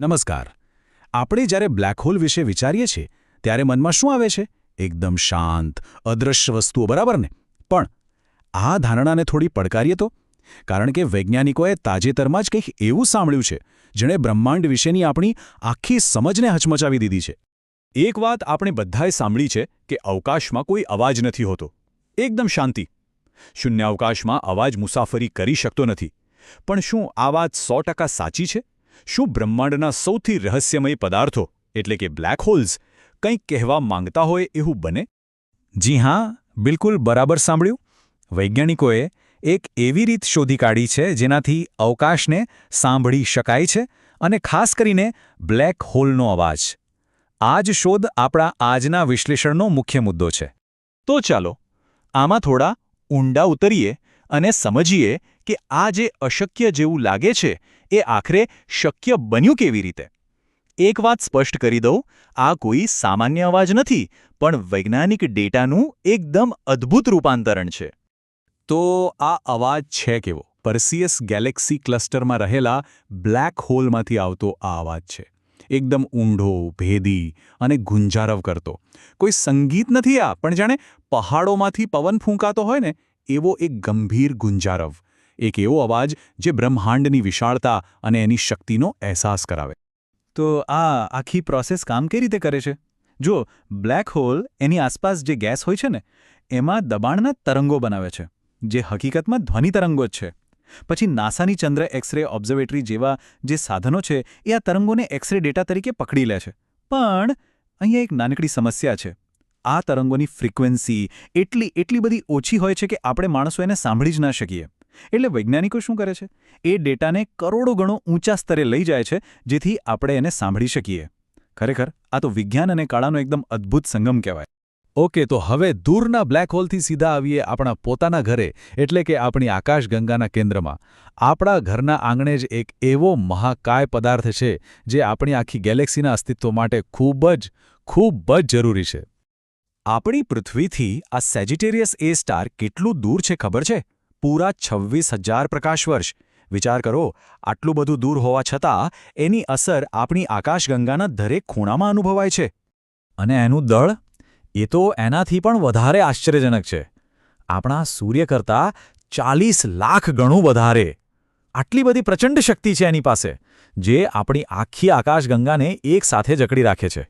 નમસ્કાર. આપણે જ્યારે બ્લેક હોલ વિશે વિચારીએ છીએ ત્યારે મનમાં શું આવે છે? એકદમ શાંત, અદૃશ્ય વસ્તુઓ, બરાબર ને? પણ આ ધારણાને થોડી પડકારીએ તો? કારણ કે વૈજ્ઞાનિકોએ તાજેતરમાં જ કંઈક એવું સાંભળ્યું છે જેણે બ્રહ્માંડ વિશેની આપણી આખી સમજને હચમચાવી દીધી છે. એક વાત આપણે બધાએ સાંભળી છે કે અવકાશમાં કોઈ અવાજ નથી હોતો. એકદમ શાંતિ. શૂન્યાવકાશમાં અવાજ મુસાફરી કરી શકતો નથી. પણ શું આ વાત 100% સાચી છે? શું બ્રહ્માંડના સૌથી રહસ્યમય પદાર્થો એટલે કે બ્લેક હોલ્સ કંઈક કહેવા માંગતા હોય એવું બને? જી હા, બિલકુલ બરાબર સાંભળ્યું. વૈજ્ઞાનિકોએ એક એવી રીત શોધી કાઢી છે જેનાથી અવકાશને સાંભળી શકાય છે, અને ખાસ કરીને બ્લેક હોલનો અવાજ. આ જ શોધ આપણા આજના વિશ્લેષણનો મુખ્ય મુદ્દો છે. તો ચાલો આમાં થોડા ઊંડા ઉતરીએ અને સમજીએ કે આ જે અશક્ય જેવું લાગે છે એ આખરે શક્ય બન્યું કેવી રીતે. એક વાત સ્પષ્ટ કરી દઉં, આ કોઈ સામાન્ય અવાજ નથી, પણ વૈજ્ઞાનિક ડેટાનું એકદમ અદ્ભુત રૂપાંતરણ છે. તો આ અવાજ છે કેવો? પર્સિયસ ગેલેક્સી ક્લસ્ટરમાં રહેલા બ્લેક હોલમાંથી આવતો આ અવાજ છે. એકદમ ઊંડો, ભેદી અને ગુંજારવ કરતો. કોઈ સંગીત નથી આ, પણ જાણે પહાડોમાંથી પવન ફૂંકાતો હોય ને એવો એક ગંભીર ગુંજારવ. એક એવો અવાજ જે બ્રહ્માંડની વિશાળતા અને એની શક્તિનો અહેસાસ કરાવે. તો આ આખી પ્રોસેસ કામ કઈ રીતે કરે છે? જો બ્લેક હોલ એની આસપાસ જે ગેસ હોય છે ને એમાં દબાણના તરંગો બનાવે છે, જે હકીકતમાં ધ્વનિ તરંગો જ છે. પછી નાસાની ચંદ્ર એક્સરે ઓબ્ઝર્વેટરી જેવા જે સાધનો છે એ આ તરંગોને એક્સરે ડેટા તરીકે પકડી લે છે. પણ અહીંયા એક નાનકડી સમસ્યા છે. આ તરંગોની ફ્રીક્વન્સી એટલી બધી ઓછી હોય છે કે આપણે માણસો એને સાંભળી જ ના શકીએ. એટલે વૈજ્ઞાનિકો શું કરે છે? એ ડેટાને કરોડો ગણો ઊંચા સ્તરે લઈ જાય છે જેથી આપણે એને સાંભળી શકીએ. ખરેખર આ તો વિજ્ઞાન અને કળાનો એકદમ અદ્ભુત સંગમ કહેવાય. ઓકે, તો હવે દૂરના બ્લેક હોલથી સીધા આવીએ આપણા પોતાના ઘરે, એટલે કે આપણી આકાશગંગાના કેન્દ્રમાં. આપણા ઘરના આંગણે જ એક એવો મહાકાય પદાર્થ છે જે આપણી આખી ગેલેક્સીના અસ્તિત્વ માટે ખૂબ જ જરૂરી છે. આપણી પૃથ્વીથી આ સેજિટેરિયસ એ સ્ટાર કેટલું દૂર છે ખબર છે? પૂરા 26,000 પ્રકાશ વર્ષ. વિચાર કરો, આટલું બધું દૂર હોવા છતાં એની અસર આપણી આકાશગંગાના દરેક ખૂણામાં અનુભવાય છે. અને એનું દળ? એ તો એનાથી પણ વધારે આશ્ચર્યજનક છે. આપણા સૂર્ય કરતાં 40 લાખ ગણું વધારે. આટલી બધી પ્રચંડ શક્તિ છે એની પાસે, જે આપણી આખી આકાશગંગાને એક સાથે જકડી રાખે છે.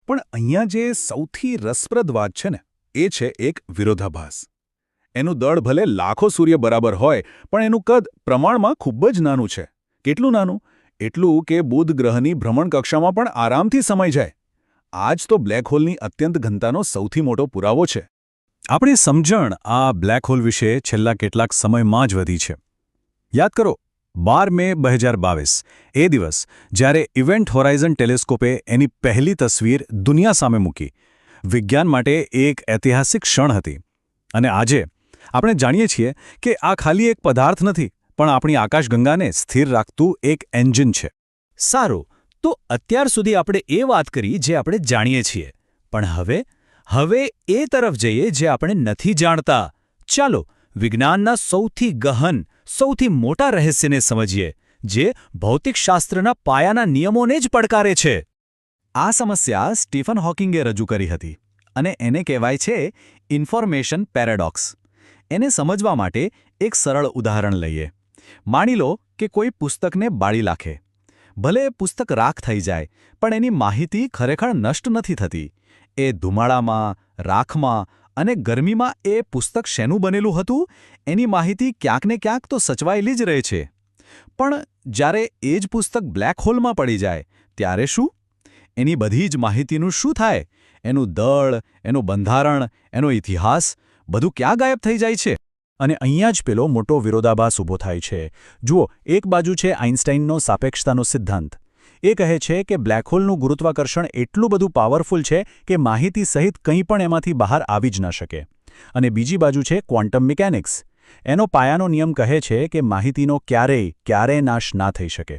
પણ અહીંયા જે સૌથી રસપ્રદ વાત છે ને એ છે એક વિરોધાભાસ. એનું દળ ભલે લાખો સૂર્ય બરાબર હોય, પણ એનું કદ પ્રમાણમાં ખૂબ જ નાનું છે. કેટલું નાનું? એટલું કે બુધ ગ્રહની ભ્રમણકક્ષામાં પણ આરામથી સમાઈ જાય. આ જ તો બ્લેક હોલની અત્યંત ઘનતાનો સૌથી મોટો પુરાવો છે. આપણી સમજણ આ બ્લેક હોલ વિશે છેલ્લા કેટલાક સમયમાં જ વધી છે. યાદ કરો, 12 મે 2022 એ દિવસ જ્યારે ઇવેન્ટ હોરાઇઝન ટેલિસ્કોપે એની પહેલી તસવીર દુનિયા સામે મૂકી. વિજ્ઞાન માટે એક ઐતિહાસિક ક્ષણ હતી. અને આજે આપણે જાણીએ છીએ કે આ ખાલી એક પદાર્થ નથી, પણ આપણી આકાશગંગાને સ્થિર રાખતું એક એન્જિન છે. સારું, તો અત્યાર સુધી આપણે એ વાત કરી જે આપણે જાણીએ છીએ. પણ હવે એ તરફ જઈએ જે આપણે નથી જાણતા. ચાલો વિજ્ઞાનના સૌથી ગહન, સૌથી મોટા રહસ્યને સમજીએ, જે ભૌતિકશાસ્ત્રના પાયાના નિયમોને જ પડકારે છે. આ સમસ્યા સ્ટીફન હોકિંગે રજૂ કરી હતી, અને એને કહેવાય છે ઇન્ફોર્મેશન પેરાડોક્સ. એને સમજવા માટે એક સરળ ઉદાહરણ લઈએ. માની લો કે કોઈ પુસ્તકને બાળી નાખે. ભલે પુસ્તક રાખ થઈ જાય, પણ એની માહિતી ખરેખર નષ્ટ નથી થતી. એ ધુમાડામાં, રાખમાં અને ગરમીમાં એ પુસ્તક શેનું બનેલું હતું એની માહિતી ક્યાંક ને ક્યાંક તો સચવાયેલી જ રહે છે. પણ જ્યારે એ જ પુસ્તક બ્લેક હોલમાં પડી જાય ત્યારે શું? એની બધી જ માહિતીનું શું થાય? એનું દળ, એનું બંધારણ, એનો ઇતિહાસ બધું ક્યાં ગાયબ થઈ જાય છે? અને અહીંયા જ પેલો મોટો વિરોધાભાસ ઊભો થાય છે. જુઓ, એક બાજુ છે આઇન્સ્ટાઇનનો સાપેક્ષતાનો સિદ્ધાંત. એ કહે છે કે બ્લેક હોલનું ગુરુત્વાકર્ષણ એટલું બધું પાવરફુલ છે કે માહિતી સહિત કંઈ પણ એમાંથી બહાર આવી જ ન શકે. અને બીજી બાજુ છે ક્વોન્ટમ મિકેનિક્સ. એનો પાયાનો નિયમ કહે છે કે માહિતીનો ક્યારેય નાશ ના થઈ શકે.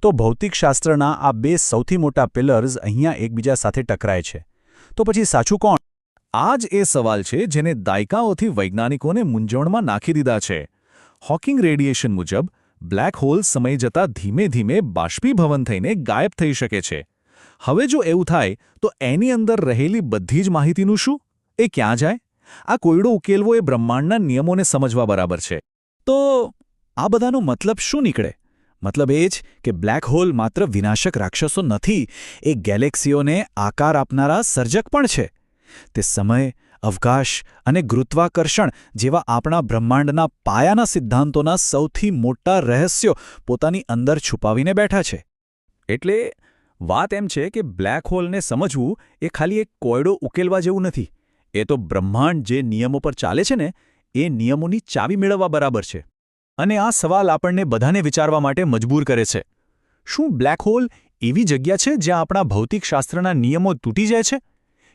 તો ભૌતિકશાસ્ત્રના આ બે સૌથી મોટા પિલર્સ અહીંયા એકબીજા સાથે ટકરાય છે. તો પછી સાચું કોણ? આ જ એ સવાલ છે જેને દાયકાઓથી વૈજ્ઞાનિકોને મૂંઝવણમાં નાખી દીધા છે. હોકિંગ રેડિયેશન મુજબ બ્લેક હોલ સમય જતાં ધીમે ધીમે બાષ્પીભવન થઈને ગાયબ થઈ શકે છે. હવે જો એવું થાય તો એની અંદર રહેલી બધી જ માહિતીનું શું? એ ક્યાં જાય? આ કોયડો ઉકેલવો એ બ્રહ્માંડના નિયમોને સમજવા બરાબર છે. તો આ બધાનો મતલબ શું નીકળે? મતલબ એ જ કે બ્લેક હોલ માત્ર વિનાશક રાક્ષસો નથી, એ ગેલેક્સીઓને આકાર આપનારા સર્જક પણ છે. તે સમય, અવકાશ અને ગુરુત્વાકર્ષણ જેવા આપણા બ્રહ્માંડના પાયાના સિદ્ધાંતોના સૌથી મોટા રહસ્યો પોતાની અંદર છુપાવીને બેઠા છે. એટલે વાત એમ છે કે બ્લેક હોલને સમજવું એ ખાલી એક કોયડો ઉકેલવા જેવું નથી. એ તો બ્રહ્માંડ જે નિયમો પર ચાલે છે ને, એ નિયમોની ચાવી મેળવવા બરાબર છે. અને આ સવાલ આપણને બધાને વિચારવા માટે મજબૂર કરે છે. શું બ્લેક હોલ એવી જગ્યા છે જ્યાં આપણા ભૌતિકશાસ્ત્રના નિયમો તૂટી જાય છે?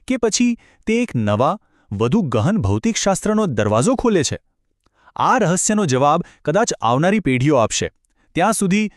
કે પછી તે એક નવા, વધુ ગહન ભૌતિકશાસ્ત્રનો દરવાજો ખોલે છે? આ રહસ્યનો જવાબ કદાચ આવનારી પેઢીઓ આપશે. ત્યાં સુધી